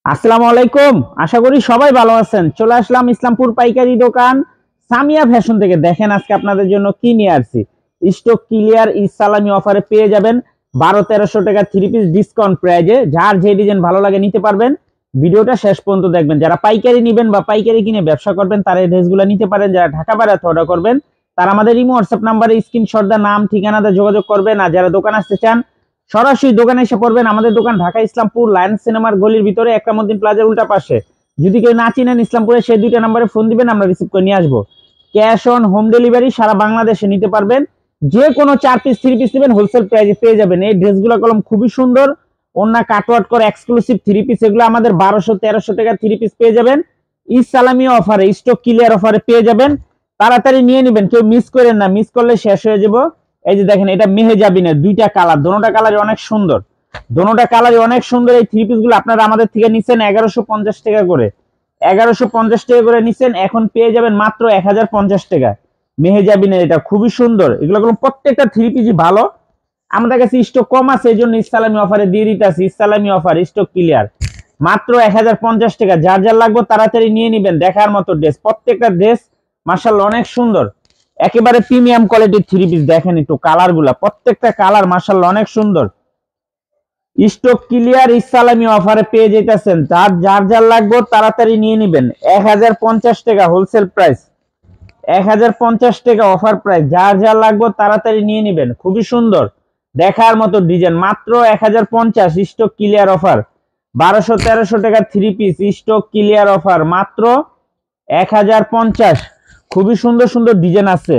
আসসালামু আলাইকুম। আশা করি সবাই ভালো আছেন। চলে আসলাম ইসলামপুর পাইকারি দোকান সামিয়া ফ্যাশন থেকে। দেখেন আজকে আপনাদের জন্য কি নিয়ে আসছি। স্টক ক্লিয়ার ইসালামি অফারে পেয়ে যাবেন 1200-1300 টাকা থ্রি পিস ডিসকাউন্ট প্রাইজে। যার যে ডিজাইন ভালো লাগে নিতে পারবেন। ভিডিওটা শেষ পর্যন্ত দেখবেন। যারা পাইকারি নেবেন বা পাইকারি কিনে ব্যবসা করবেন তারা এই ড্রেসগুলো নিতে পারেন। যারা ঢাকা বাইরে অর্ডার করবেন তারা আমাদের ইমো হোয়াটসঅ্যাপ নাম্বারে স্ক্রিনশট দা নাম ঠিকানাতে যোগাযোগ করবেন। আর যারা দোকান আসতে চান সরাসরি দোকানে এসে পড়বেন। আমাদের দোকান ঢাকা ইসলামপুর লায়ন্স সিনেমার গলির ভিতরে একরামউদ্দিন প্লাজার উল্টা পাশে। যদি কেউ না চিনেন ইসলামপুরে সেই দুইটা নম্বরে ফোন দিবেন, আমরা রিসিভ করে নিয়ে আসবো। ক্যাশ অন হোম ডেলিভারি সারা বাংলাদেশে নিতে পারবেন। যে কোনো 4 পিস 3 পিস নেবেন হোলসেল প্রাইসে পেয়ে যাবেন। এই ড্রেসগুলো কলম খুবই সুন্দর, ওন্না কাটওয়ার্ক করে এক্সক্লুসিভ 3 পিস। এগুলো আমাদের 1200-1300 টাকা 3 পিস পেয়ে যাবেন। ইসালামি অফারে স্টক ক্লিয়ার অফারে পেয়ে যাবেন। তাড়াতাড়ি নিয়ে নেবেন, কেউ মিস করেন না, মিস করলে শেষ হয়ে যাবো। এই যে দেখেন, এটা মেহেজাবিনের দুইটা কালার, দোনোটা কালারই অনেক সুন্দর, দোনোটা কালারই অনেক সুন্দর। এই থ্রি পিস গুলো আপনারা আমাদের থেকে নিচ্ছেন 1150 টাকা করে, 1150 টাকা করে নিচ্ছেন। এখন পেয়ে যাবেন মাত্র 1050 টাকা মেহেজাবিনের। এটা খুবই সুন্দর, এগুলো প্রত্যেকটা থ্রি পিসই ভালো। আমাদের কাছে স্টক কম আছে, এই জন্য ইসলামি অফারে দিয়ে দিতে আছে। ইসলামি অফার স্টক ক্লিয়ার মাত্র 1050 টাকা। যার যার লাগবে তাড়াতাড়ি নিয়ে নিবেন। দেখার মতো ড্রেস, প্রত্যেকটা ড্রেস মাশাআল্লাহ অনেক সুন্দর, একেবারে প্রিমিয়াম কোয়ালিটির থ্রি পিস। দেখেন একটু কালার গুলা, প্রত্যেকটা কালার মাশাআল্লাহ অনেক সুন্দর। স্টক ক্লিয়ার ইসলামি অফারে পেয়ে যেতেছেন। যার যার লাগবে তাড়াতাড়ি নিয়ে নেবেন। 1050 টাকা হোলসেল প্রাইস, 1050 টাকা অফার প্রাইস। যার যার লাগবে তাড়াতাড়ি নিয়ে নেবেন। খুবই সুন্দর, দেখার মতো ডিজাইন। মাত্র 1050 স্টক ক্লিয়ার অফার। 1200-1300 টাকা three piece stock clear offer মাত্র 1050। খুবই সুন্দর সুন্দর ডিজাইন আছে।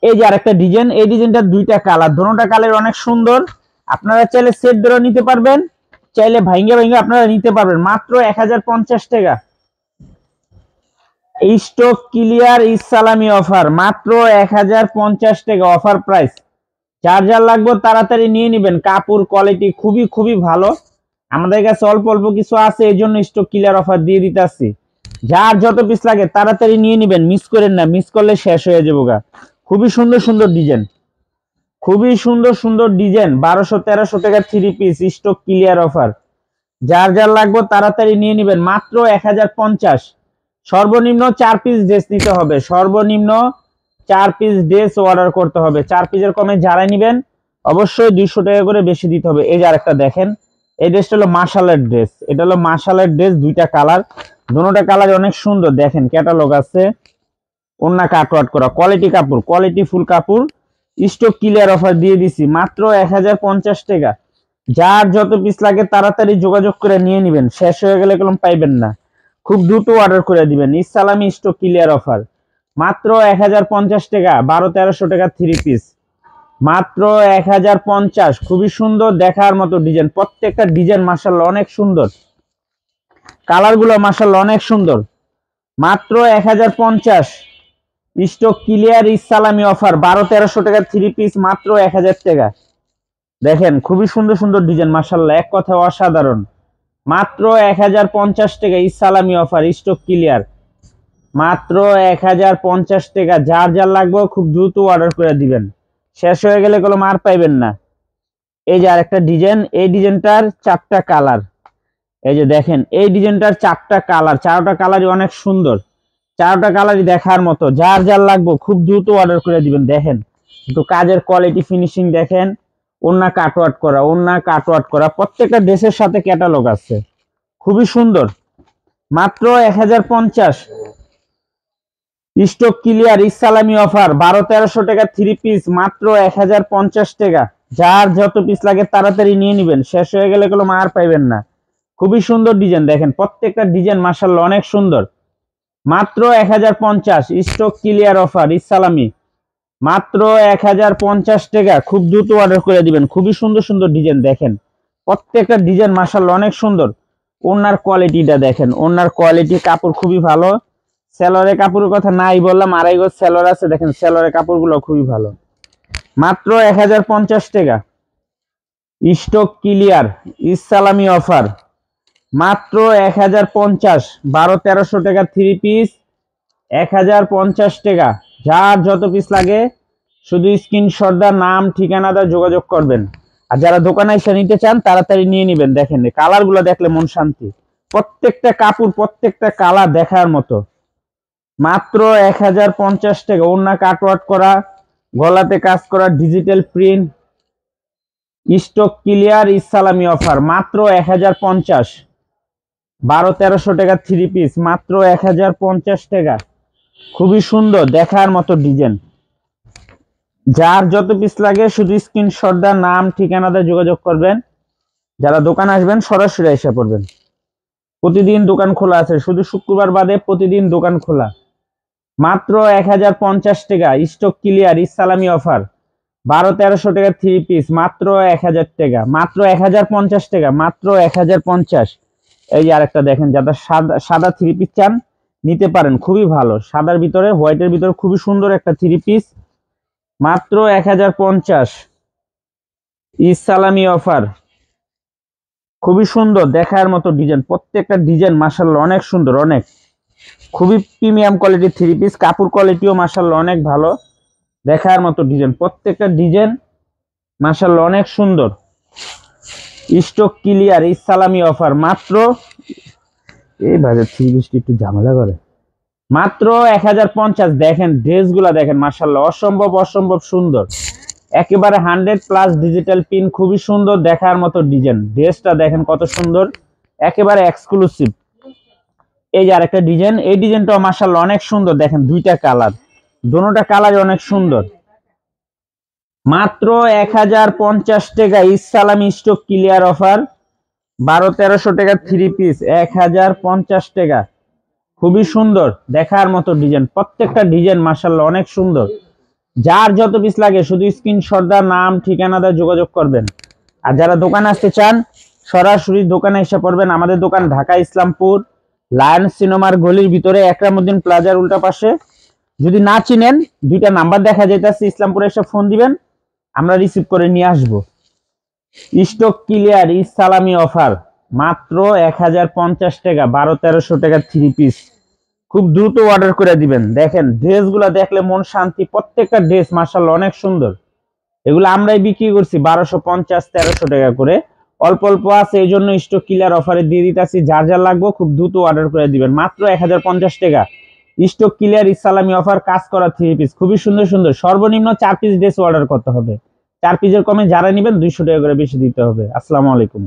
এই যে আরেকটা ডিজাইন, এই ডিজাইনটা দুইটা কালার, দোনোটা কালার অনেক সুন্দর। আপনারা চাইলে সেট ধরে নিতে পারবেন, চাইলে ভাঙ্গে ভাঙ্গে আপনারা নিতে পারবেন। মাত্র 1050 টাকা স্টক ক্লিয়ার ইসলামি অফার, মাত্র 1050 টাকা অফার প্রাইস। যার যার লাগবে তাড়াতাড়ি নিয়ে নেবেন। কাপড় কোয়ালিটি খুবই খুবই ভালো। আমাদের কাছে অল্প অল্প কিছু আছে, এই জন্য স্টক ক্লিয়ার অফার দিয়ে দিতেছি। যার যত পিস লাগে তাড়াতাড়ি নিয়ে নেবেন, মিস করেন না, মিস করলে শেষ হয়ে যাবো গা। খুবই সুন্দর সুন্দর ডিজাইন, খুবই সুন্দর সুন্দর ডিজাইন। 1200-1300 টাকা three piece stock clear offer. যার যার লাগবে তাড়াতাড়ি নিয়ে নেবেন। মাত্র 1050। সর্বনিম্ন 4 পিস ড্রেস নিতে হবে, সর্বনিম্ন 4 পিস ড্রেস অর্ডার করতে হবে। 4 পিসের কমে যারা নেবেন অবশ্যই 200 টাকা করে বেশি দিতে হবে। এই যে আরেকটা দেখেন, এই ড্রেসটা হলো মাশালের ড্রেস, এটা হলো মাশালের ড্রেস, দুইটা কালার, দুটোটা কালার অনেক সুন্দর। দেখেন ক্যাটালগ আছে, ওন্না কাটওয়ার্ক করা, কোয়ালিটি কাপড়, কোয়ালিটি ফুল কাপড়। স্টক ক্লিয়ার অফার দিয়ে দিছি মাত্র 1050 টাকা। যার যত পিস লাগে তাড়াতাড়ি যোগাযোগ করে নিয়ে নেবেন, শেষ হয়ে গেলে কলম পাইবেন না। খুব দ্রুত অর্ডার করে দিবেন। ইসলামি স্টক ক্লিয়ার অফার মাত্র 1050 টাকা, 1200-1300 টাকা থ্রি পিস মাত্র 1050। খুবই সুন্দর, দেখার মতো ডিজাইন, প্রত্যেকটা ডিজাইন মাশাআল্লাহ অনেক সুন্দর, কালার গুলো মাশাআল্লাহ অনেক সুন্দর। মাত্র 1050 স্টক ক্লিয়ার ইসলামি অফার, 1200-1300 টাকা থ্রি পিস মাত্র 1000 টাকা। দেখেন খুবই সুন্দর সুন্দর ডিজাইন মাশাআল্লাহ, এক কথায় অসাধারণ। মাত্র 1050 টাকা ইসলামি অফার স্টক ক্লিয়ার, মাত্র 1050 টাকা। যার যার লাগবে খুব দ্রুত অর্ডার করে দিবেন, শেষ হয়ে গেলে কোনো মার পাইবেন না। এই যে আরেকটা ডিজাইন, এই ডিজাইনটার 4টা কালার। এই যে দেখেন এই ডিজাইনটার 4টা কালার, 4টা কালারই অনেক সুন্দর, 4টা কালারই দেখার মতো। যার যার লাগবে খুব দ্রুত অর্ডার করে দিবেন। দেখেন একটু কাজের কোয়ালিটি ফিনিশিং দেখেন, ওন্না কাটওয়ার্ক করা, ওন্না কাটওয়ার্ক করা, প্রত্যেকটা ড্রেসের সাথে ক্যাটালগ আছে, খুবই সুন্দর। মাত্র 1050 স্টক ক্লিয়ার ইসলামি অফার, 1200-1300 টাকা থ্রি পিস মাত্র 1050 টাকা। যার যত পিস লাগে তাড়াতাড়ি নিয়ে নেবেন, শেষ হয়ে গেলে কোনো আর পাইবেন না। খুবই সুন্দর ডিজাইন, দেখেন প্রত্যেকটা ডিজাইন মাশাআল্লাহ অনেক সুন্দর। মাত্র 1050 স্টক ক্লিয়ার অফার ইসলামি, মাত্র 1050 টাকা। খুব দ্রুত অর্ডার করে দিবেন। খুবই সুন্দর সুন্দর ডিজাইন, দেখেন প্রত্যেকটা ডিজাইন মাশাআল্লাহ অনেক সুন্দর। ওনার কোয়ালিটিটা দেখেন, ওনার কোয়ালিটি, কাপড় খুবই ভালো। সেলরের কাপড়ের কথা নাই বললাম, আড়াই গজ সেলর আছে। দেখেন সেলরের কাপড়গুলো খুবই ভালো। মাত্র 1050 টাকা স্টক ক্লিয়ার ইসলামি অফার, মাত্র 1050। 1200-1300 টাকা থ্রি পিস 1050 টাকা। যার যত পিস লাগে শুধু স্ক্রিনশট দা নাম ঠিকানা দা যোগাযোগ করবেন। আর যারা দোকানে এসে নিতে চান তাড়াতাড়ি নিয়ে নেবেন। দেখেন কালার গুলো দেখলে মন শান্তি, প্রত্যেকটা কাপড় প্রত্যেকটা কালার দেখার মতো। মাত্র 1050 টাকা। ওড়না কাটওয়ার্ক করা, গলাতে কাজ করা, ডিজিটাল প্রিন্ট, স্টক ক্লিয়ার, ইসলামি অফার মাত্র 1050। 1200-1300 টাকা থ্রি পিস মাত্র 1050 টাকা। খুবই সুন্দর দেখার মতো ডিজাইন। যার যত পিস লাগে শুধু স্ক্রিনশট দা নাম ঠিকানা দিয়ে যোগাযোগ করবেন। যারা দোকান আসবেন সরাসরি এসে পড়বেন। প্রতিদিন দোকান খোলা আছে, শুধু শুক্রবার বাদে প্রতিদিন দোকান খোলা। মাত্র 1050 টাকা। স্টক ক্লিয়ার, ইসলামি অফার 1200-1300 টাকা থ্রি পিস মাত্র 1000 টাকা। মাত্র 1050 টাকা। মাত্র 1050। এই যে আরেকটা দেখেন, যারা সাদা থ্রি পিস চান নিতে পারেন, খুবই ভালো। সাদার ভিতরে হোয়াইটের ভিতরে খুবই সুন্দর একটা থ্রি পিস মাত্র 1050। ইসলামি অফার খুবই সুন্দর দেখার মতো ডিজাইন, প্রত্যেকটা ডিজাইন মাশাআল্লাহ অনেক সুন্দর, অনেক খুবই প্রিমিয়াম কোয়ালিটির থ্রি পিস। কাপড় কোয়ালিটিও মাশাআল্লাহ অনেক ভালো, দেখার মতো ডিজাইন, প্রত্যেকটা ডিজাইন মাশাআল্লাহ অনেক সুন্দর। স্টক ক্লিয়ার, ইসলামি অফার মাত্র, এই বাজার থ্রি পিসটি একটু ঝামেলা করে, মাত্র 1050। দেখেন ড্রেসগুলা দেখেন মাশাআল্লাহ অসম্ভব অসম্ভব সুন্দর, একেবারে 100+ ডিজিটাল পিন, খুবই সুন্দর দেখার মতো ডিজাইন। ড্রেসটা দেখেন কত সুন্দর, একেবারে এক্সক্লুসিভ। এই যে আরেকটা ডিজাইন, এই ডিজাইনটাও মাশাআল্লাহ অনেক সুন্দর। দেখেন দুইটা কালার, দোনোটা কালার অনেক সুন্দর। মাত্র 1050 টাকা। ইসলামি স্টক ক্লিয়ার অফার 1200-1300 টাকা থ্রি পিস 1050 টাকা। খুবই সুন্দর দেখার মতো ডিজাইন, প্রত্যেকটা ডিজাইন মাশাআল্লাহ অনেক সুন্দর। যার যত পিস লাগে শুধু স্ক্রিনশট দা নাম ঠিকানা দা যোগাযোগ করবেন। আর যারা দোকানে আসতে চান সরাসরি দোকানে এসে পড়বেন। আমাদের দোকান ঢাকা ইসলামপুর লায়ন সিনেমার গলির ভিতরে, একরামউদ্দিন প্লাজার উল্টা পাশে। যদি না চিনেন দুইটা নাম্বার দেখা যাইতেছে, ইসলামপুরে এসে ফোন দিবেন, আমরা রিসিভ করে নিয়ে আসব। স্টক ক্লিয়ার, ইসলামি অফার মাত্র 1050 টাকা। 1200-1300 টাকা থ্রি পিস, খুব দ্রুত অর্ডার করে দিবেন। দেখেন ড্রেসগুলো দেখলে মন শান্তি, প্রত্যেকটা ড্রেস মাশাআল্লাহ অনেক সুন্দর। এগুলো আমরাই বিক্রি করছি 1250-1300 টাকা করে, অল্প অল্প আছে এই জন্য স্টক ক্লিয়ার অফারে দিয়ে দিতেছি। যার যার লাগবে খুব দ্রুত অর্ডার করে দিবেন, মাত্র 1050 টাকা। স্টক ক্লিয়ার, ইসলামি অফার, কাজ করা থ্রি পিস খুবই সুন্দর সুন্দর। সর্বনিম্ন 4 পিস ড্রেস অর্ডার করতে হবে, 4 পিসের কমে যারা নেবেন 200 টাকা করে বেশি দিতে হবে। আসসালামু আলাইকুম।